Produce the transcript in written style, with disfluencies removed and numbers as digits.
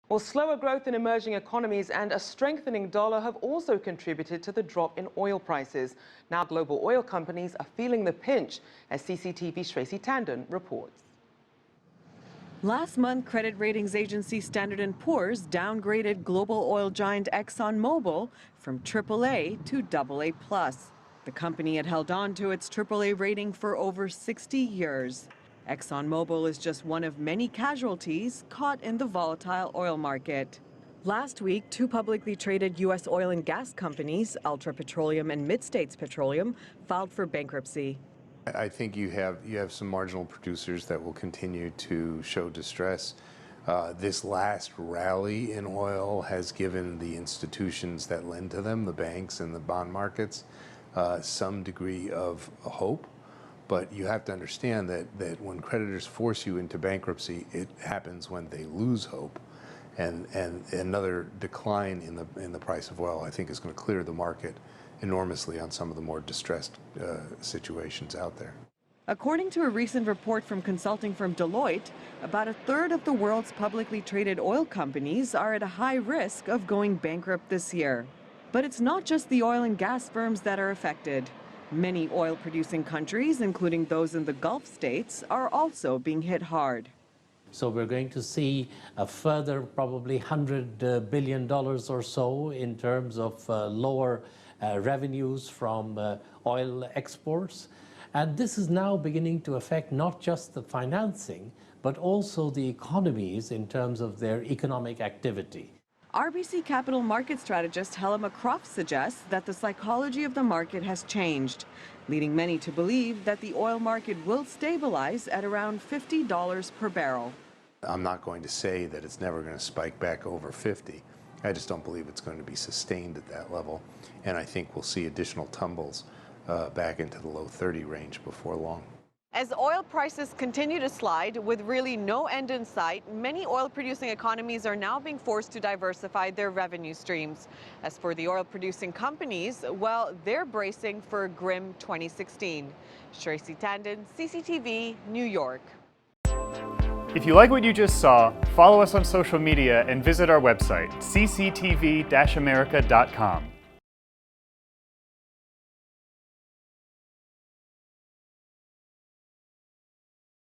Well, slower growth in emerging economies and a strengthening dollar have also contributed to the drop in oil prices. Now global oil companies are feeling the pinch, as CCTV's Tracy Tandon reports. Last month, credit ratings agency Standard & Poor's downgraded global oil giant Exxon Mobil from AAA to AA+. The company had held on to its AAA rating for over 60 years. Exxon Mobil is just one of many casualties caught in the volatile oil market. Last week, two publicly traded U.S. oil and gas companies, Petroleum and Mid-States Petroleum, filed for bankruptcy. I think you have some marginal producers that will continue to show distress. This last rally in oil has given the institutions that lend to them, the banks and the bond markets, some degree of hope. But you have to understand that when creditors force you into bankruptcy, it happens when they lose hope. And another decline in the price of oil, I think, is going to clear the market enormously on some of the more distressed situations out there. According to a recent report from consulting firm Deloitte, about a third of the world's publicly traded oil companies are at a high risk of going bankrupt this year. But it's not just the oil and gas firms that are affected. Many oil-producing countries, including those in the Gulf states, are also being hit hard. So we're going to see a further probably $100 billion or so in terms of lower revenues from oil exports. And this is now beginning to affect not just the financing, but also the economies in terms of their economic activity. RBC Capital Market strategist Helena Croft suggests that the psychology of the market has changed, leading many to believe that the oil market will stabilize at around $50 per barrel. I'm not going to say that it's never going to spike back over 50. I just don't believe it's going to be sustained at that level. And I think we'll see additional tumbles back into the low 30 range before long. As oil prices continue to slide with really no end in sight, many oil-producing economies are now being forced to diversify their revenue streams. As for the oil-producing companies, well, they're bracing for a grim 2016. Tracy Tandon, CCTV, New York. If you like what you just saw, follow us on social media and visit our website, cctv-america.com.